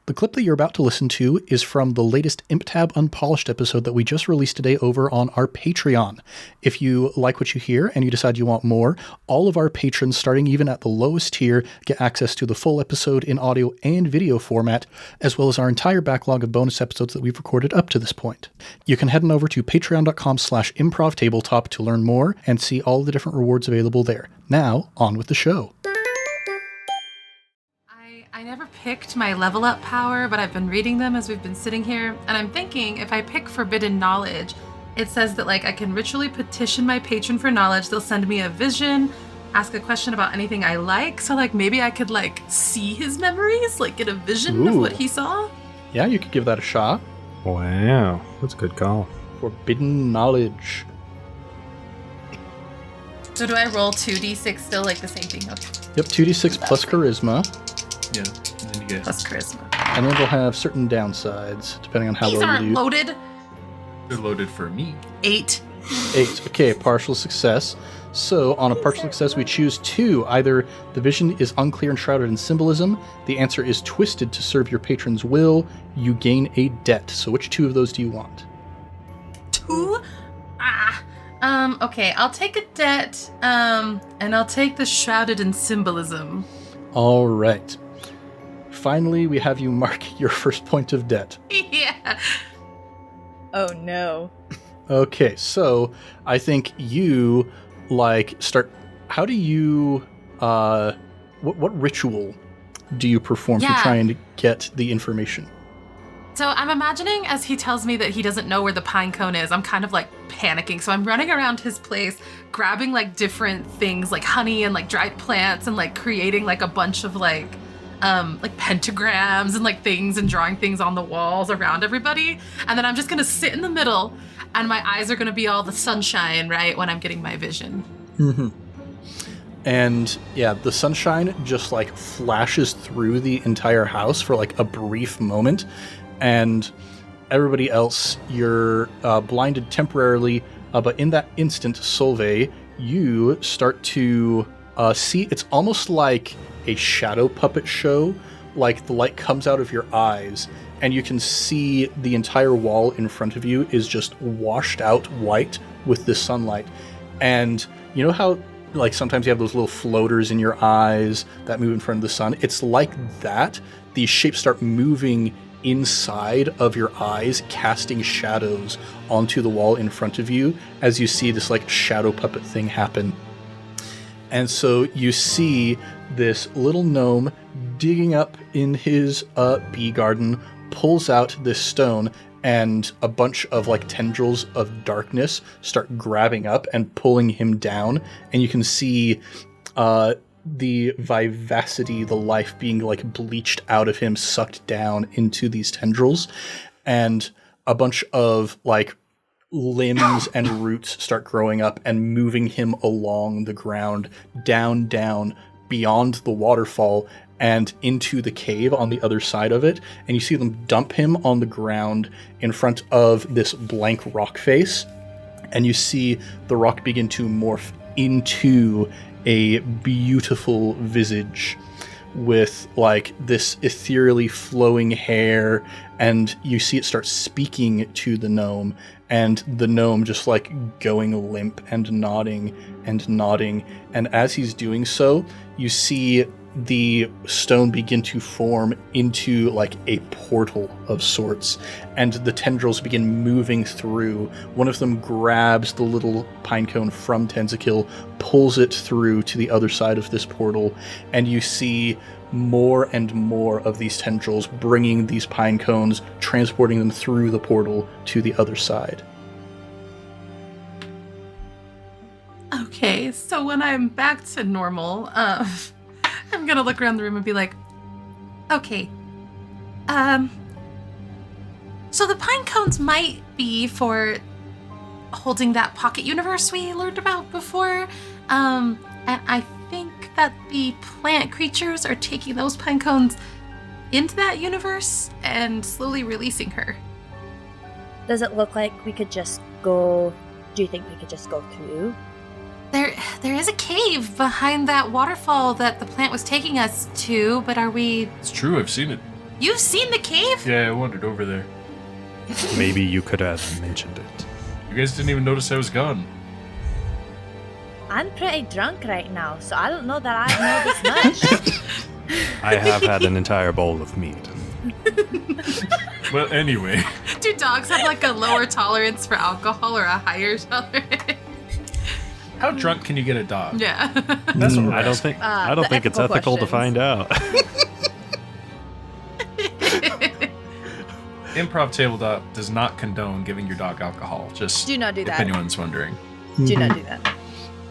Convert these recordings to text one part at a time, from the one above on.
The clip that you're about to listen to is from the latest Imp Tab Unpolished episode that we just released today over on our Patreon. If you like what you hear and you decide you want more, all of our patrons, starting even at the lowest tier, get access to the full episode in audio and video format, as well as our entire backlog of bonus episodes that we've recorded up to this point. You can head on over to patreon.com/improvtabletop to learn more and see all the different rewards available there. Now, on with the show. I never picked my level up power, but I've been reading them as we've been sitting here, and I'm thinking if I pick Forbidden Knowledge, it says that I can ritually petition my patron for knowledge. They'll send me a vision, ask a question about anything I like. So maybe I could see his memories, get a vision of what he saw. Yeah, you could give that a shot. Wow, that's a good call. Forbidden Knowledge. So do I roll 2d6 still, the same thing? Okay. Yep, 2d6 plus charisma. Yeah, and then you get... Plus charisma. And then they'll have certain downsides, depending on how These low aren't you do. loaded. They're loaded for me. 8. 8. Okay, partial success. So, on a partial success, we choose 2. Either the vision is unclear and shrouded in symbolism, the answer is twisted to serve your patron's will, you gain a debt. So which 2 of those do you want? 2? Okay, I'll take a debt, and I'll take the shrouded in symbolism. All right. Finally, we have you mark your first point of debt. Yeah. Oh no. Okay, so I think you start. How do you? What ritual do you perform to try and get the information? So I'm imagining as he tells me that he doesn't know where the pine cone is, I'm kind of panicking. So I'm running around his place, grabbing different things like honey and dried plants and creating a bunch of pentagrams and things and drawing things on the walls around everybody. And then I'm just gonna sit in the middle and my eyes are gonna be all the sunshine, right, when I'm getting my vision. Mm-hmm. And yeah, the sunshine just flashes through the entire house for a brief moment. And everybody else, you're blinded temporarily, but in that instant, Solveig, you start to see, it's almost like a shadow puppet show, the light comes out of your eyes, and you can see the entire wall in front of you is just washed out white with the sunlight. And you know how sometimes you have those little floaters in your eyes that move in front of the sun? It's like that. These shapes start moving inside of your eyes, casting shadows onto the wall in front of you as you see this shadow puppet thing happen. And so you see this little gnome digging up in his bee garden, pulls out this stone, and a bunch of tendrils of darkness start grabbing up and pulling him down. And you can see the vivacity, the life being bleached out of him, sucked down into these tendrils, and a bunch of limbs and roots start growing up and moving him along the ground, down beyond the waterfall and into the cave on the other side of it. And you see them dump him on the ground in front of this blank rock face, and you see the rock begin to morph into a beautiful visage with this ethereally flowing hair, and you see it start speaking to the gnome, and the gnome just going limp and nodding, and as he's doing so, you see the stone begin to form into a portal of sorts, and the tendrils begin moving through. One of them grabs the little pinecone from Tenzakil, pulls it through to the other side of this portal, and you see more and more of these tendrils bringing these pine cones, transporting them through the portal to the other side. Okay, so when I'm back to normal, I'm gonna look around the room and be okay, so the pine cones might be for holding that pocket universe we learned about before, and I think that the plant creatures are taking those pine cones into that universe and slowly releasing her. Does it look like we could just go... Do you think we could just go through? There is a cave behind that waterfall that the plant was taking us to, but are we... It's true, I've seen it. You've seen the cave? Yeah, I wandered over there. Maybe you could have mentioned it. You guys didn't even notice I was gone. I'm pretty drunk right now, so I don't know that I know this much. I have had an entire bowl of meat. Well, anyway. Do dogs have like a lower tolerance for alcohol or a higher tolerance? How drunk can you get a dog? Yeah. That's what we're I don't asking. think I don't the think it's ethical ethical to questions. find out. Improv Tabletop does not condone giving your dog alcohol. Just Do not do if that. anyone's wondering. Do not do that.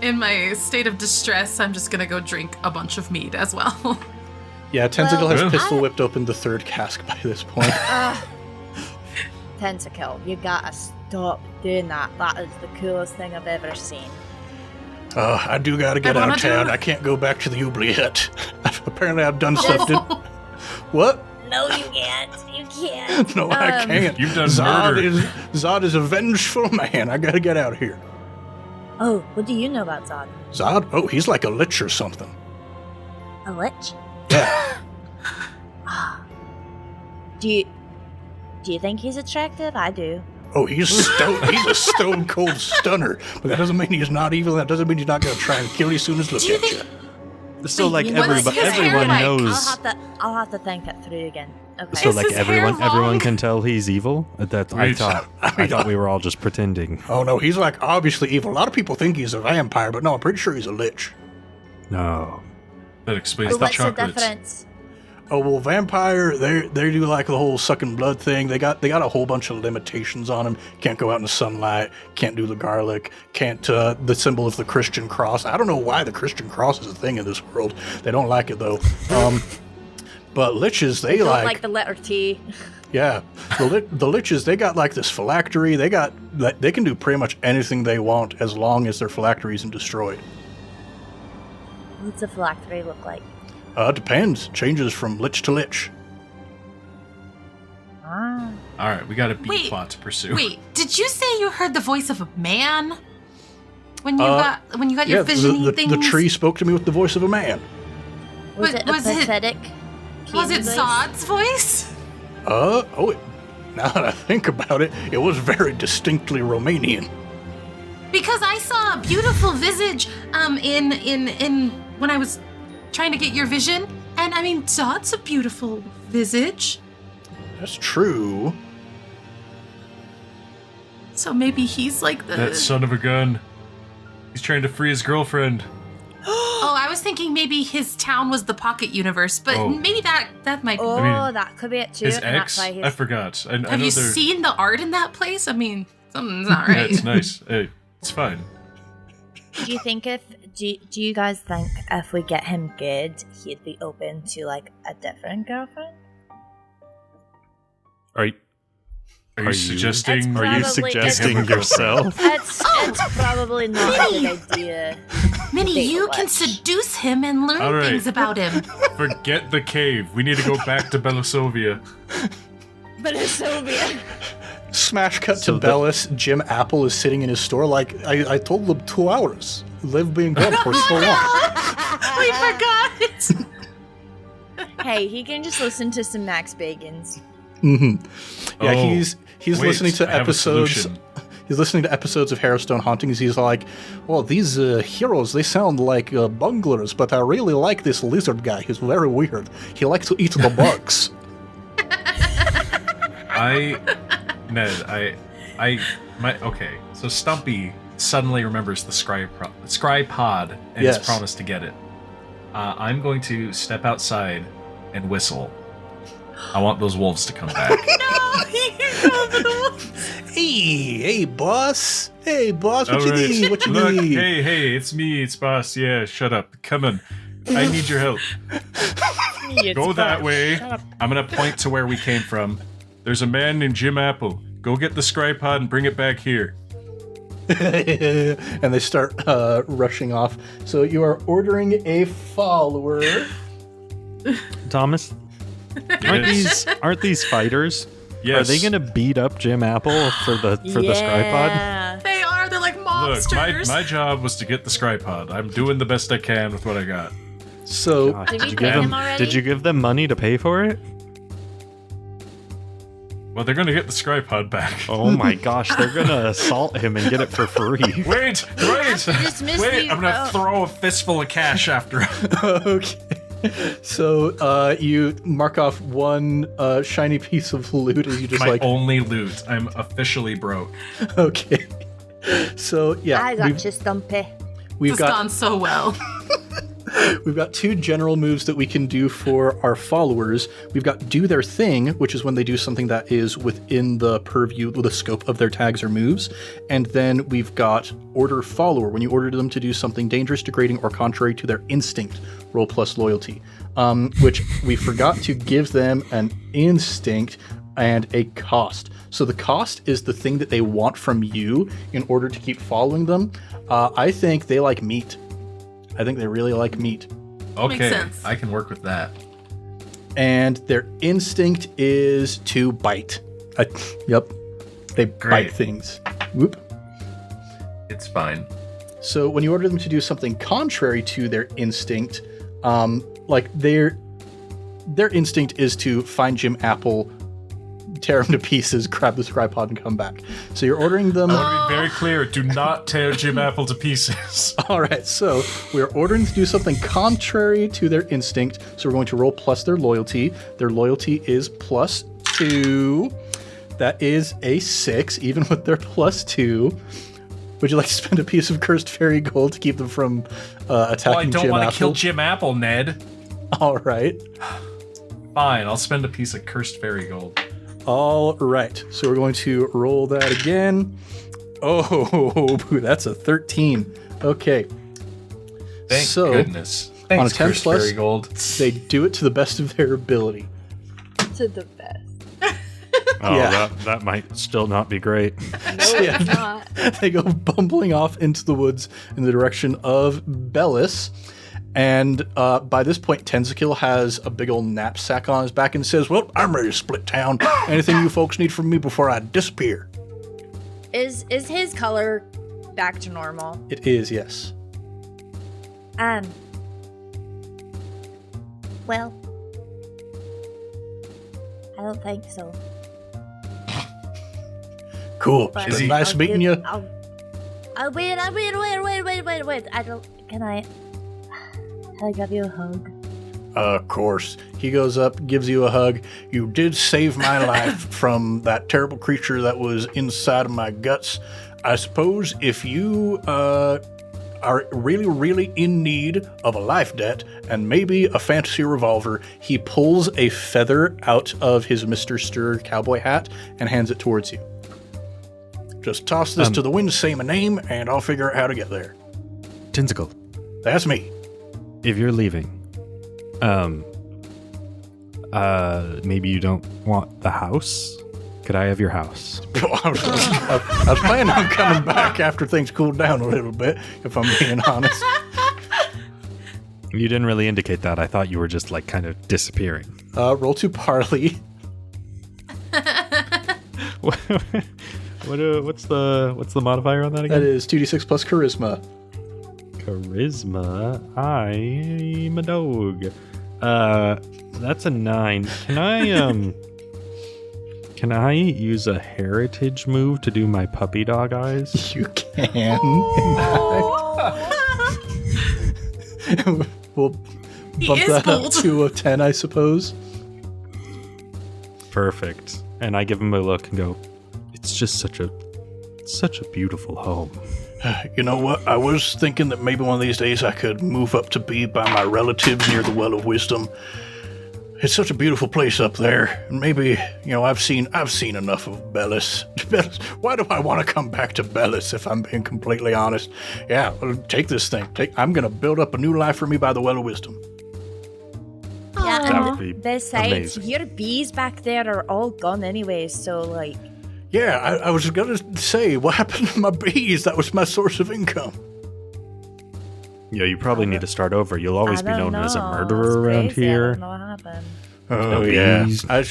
In my state of distress, I'm just gonna go drink a bunch of mead as well. Yeah, Tentacle Well, has I- pistol whipped open the third cask by this point. Tentacle, you gotta stop doing that. That is the coolest thing I've ever seen. I do gotta get I out wanna of town. do- I can't go back to the oubliette. Apparently I've done something. What? No, you can't. You can't. No, I can't. You've done Zod murder. Zod is a vengeful man. I gotta get out of here. Oh, what do you know about Zod? Zod? Oh, he's like a lich or something. A lich? Yeah. Do you think he's attractive? I do. Oh, he's a stone cold stunner. But that doesn't mean he's not evil. That doesn't mean he's not gonna try and kill you as soon as look Do you at you. think- So like you know what his hair everyone like? knows. I'll have to think it through again. Okay. So Is like his hair everyone long? can tell he's evil. That I Wait, thought we were all just pretending. Oh no, he's like obviously evil. A lot of people think he's a vampire, but no, I'm pretty sure he's a lich. No. That explains But the what's the chocolates. difference? Oh well, vampire they do like the whole sucking blood thing. They got a whole bunch of limitations on them. Can't go out in the sunlight. Can't do the garlic. Can't the symbol of the Christian cross. I don't know why the Christian cross is a thing in this world. They don't like it though. But liches they Don't like like the letter T. yeah. The liches they got like this phylactery. They can do pretty much anything they want as long as their phylactery isn't destroyed. What's a phylactery look like? Depends. Changes from lich to lich. Ah. All right, we got a B Wait, plot to pursue. Wait, did you say you heard the voice of a man when you got Yeah, your vision the things? tree spoke to me with the voice of a man. Was it a was it- pathetic? Was it voice? Zod's voice? Now that I think about it, it was very distinctly Romanian. Because I saw a beautiful visage in when I was trying to get your vision, and I mean Zod's a beautiful visage. That's true. So maybe he's like the. That son of a gun. He's trying to free his girlfriend. Oh, I was thinking maybe his town was the pocket universe, but Oh. maybe that might. Oh, I mean, that could be it too. His and ex? that's why I forgot. I Have know you they're... seen the art in that place? I mean, something's not Yeah, right. it's nice. Hey, it's fine. Do you think do you guys think if we get him good, he'd be open to like a different girlfriend? Are you Are suggesting? It's Are you Probably- suggesting it's- yourself? It's probably not a good idea. Minnie, Big you can witch. seduce him and learn All right. things about him. Forget the cave. We need to go back to Belosovia. But it's Sylvia. Smash cut So to the- Bellis. Jim Apple is sitting in his store like, I told them 2 hours. They've been gone for so long. We forgot. Hey, he can just listen to some Max Bagans. Yeah, Oh, he's wait, listening to I have a episodes. solution. He's listening to episodes of Harrowstone Hauntings. He's like, well, these heroes, they sound like bunglers, but I really like this lizard guy. He's very weird. He likes to eat the bugs. Okay. So Stumpy suddenly remembers the scry pod and Yes. has promised to get it. I'm going to step outside and whistle. I want those wolves to come back. Hey, boss. Hey, boss, what All you right. need? What you Look, need? hey, it's me, it's boss. Yeah, shut up. Come on. I need your help. Go that way. I'm gonna point to where we came from. There's a man named Jim Apple. Go get the scry pod and bring it back here. And they start rushing off. So you are ordering a follower. Thomas, aren't these fighters? Yes. Are they gonna beat up Jim Apple for the scry pod? Yeah. They are. They're like Look, monsters. my job was to get the scry pod. I'm doing the best I can with what I got. So God, Did we you pay give him them? already? Did you give them money to pay for it? Well, they're gonna get the scry pod back. Oh my gosh, they're gonna assault him and get it for free. Wait! I'm gonna throw a fistful of cash after him. Okay. So you mark off one shiny piece of loot as you just My only loot. I'm officially broke. Okay. So yeah, I got you, Stumpy. We've This got has gone so well. We've got 2 general moves that we can do for our followers. We've got Do Their Thing, which is when they do something that is within the purview, the scope of their tags or moves. And then we've got Order Follower, when you order them to do something dangerous, degrading, or contrary to their instinct. Roll plus loyalty. Which we forgot to give them an instinct and a cost. So the cost is the thing that they want from you in order to keep following them. I think they like meat. I think they really like meat. Okay, Makes sense. I can work with that. And their instinct is to bite. Yep, they bite things. Whoop. It's fine. So when you order them to do something contrary to their instinct, like their instinct is to find Jim Apple, tear him to pieces, grab the scry pod, and come back. So you're ordering them. I want to be very clear. Do not tear Jim Apple to pieces. All right, so we're ordering to do something contrary to their instinct. So we're going to roll plus their loyalty. Their loyalty is +2. That is a 6, even with their +2. Would you like to spend a piece of cursed fairy gold to keep them from attacking Jim Apple? Well, I don't want to kill Jim Apple, Ned. All right. Fine, I'll spend a piece of cursed fairy gold. All right, so we're going to roll that again. Oh, that's a 13. Okay. Thank goodness. Thanks, on a 10 cursed plus, fairy gold. they do it to the best of their ability. To the best. Oh, Yeah. that might still not be great. No, it's not. They go bumbling off into the woods in the direction of Bellis. And by this point, Tenzakil has a big old knapsack on his back and says, well, I'm ready to split town. Anything you folks need from me before I disappear? Is his color back to normal? It is, yes. Well, I don't think so. Cool. But It's been nice meeting you. Wait. I don't. Can I give you a hug? Of course. He goes up, gives you a hug. You did save my life from that terrible creature that was inside of my guts. I suppose if you are really, really in need of a life debt and maybe a fantasy revolver, he pulls a feather out of his Mr. Stir cowboy hat and hands it towards you. Just toss this to the wind, say my name, and I'll figure out how to get there. Tinsicle, That's me. if you're leaving, maybe you don't want the house? Could I have your house? I was planning on coming back after things cooled down a little bit, if I'm being honest. You didn't really indicate that. I thought you were just like kind of disappearing. Roll 2 parley. What's the modifier on that again? That is 2d6 plus charisma. Charisma. I'm a dog. That's a 9. Can I use a heritage move to do my puppy dog eyes? You can. We'll bump is that bold. up to a 10, I suppose. Perfect. And I give him a look and go, it's just such a beautiful home. You know what? I was thinking that maybe one of these days I could move up to be by my relatives near the Well of Wisdom. It's such a beautiful place up there. And maybe, I've seen enough of Bellis. Why do I want to come back to Bellis if I'm being completely honest? Yeah, well, take this thing. I'm going to build up a new life for me by the Well of Wisdom. Yeah, That would be besides, amazing. your bees back there are all gone anyway, so like. Yeah, I was going to say, what happened to my bees? That was my source of income. Yeah, you probably need to start over. You'll always be I don't known as a know. murderer It's around crazy. I here. don't know what happened. Oh, No yeah. bees. I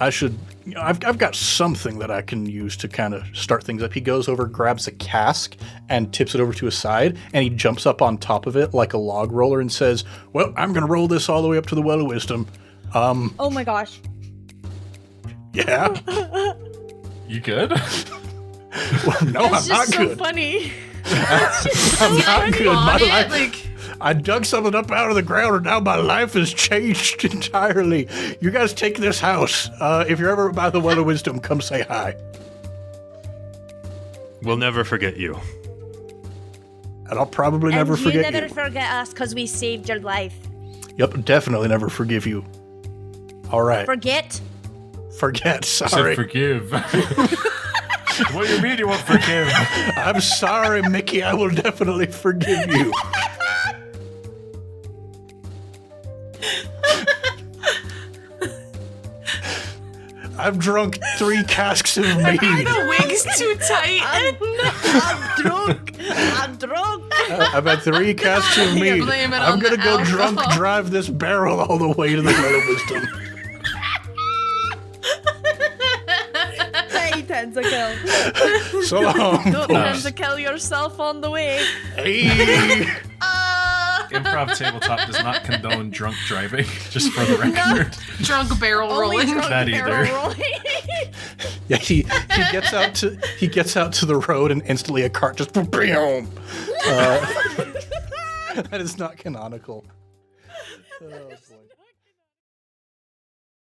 should. I've got something that I can use to kind of start things up. He goes over, grabs a cask, and tips it over to his side, and he jumps up on top of it like a log roller and says, well, I'm going to roll this all the way up to the Well of Wisdom. Oh my gosh. Yeah. You good? Well, no, I'm not so good. funny. I'm not good. My On it, life. like, I dug something up out of the ground, and now my life has changed entirely. You guys take this house. If you're ever by the Well of Wisdom, come say hi. We'll never forget you. And I'll probably never and forget you never you. forget us because we saved your life. Yep, definitely never forgive you. All right. Forget? Forget. I Sorry. said forgive. What do you mean you won't forgive? I'm sorry, Mickey. I will definitely forgive you. I've drunk 3 casks of mead. the wig's too tight. I'm drunk. I've had 3 casks of mead. blame it I'm on gonna the go drunk alcohol. drive this barrel all the way to the Well of Wisdom. Hey, Tentacle. So long, Don't boys. Tentacle yourself on the way. Hey. Improv tabletop does not condone drunk driving, just for the record. Drunk barrel Only rolling. drunk That barrel either. rolling. Yeah, he gets out to the road and instantly a cart just boom. That is not canonical. Oh boy.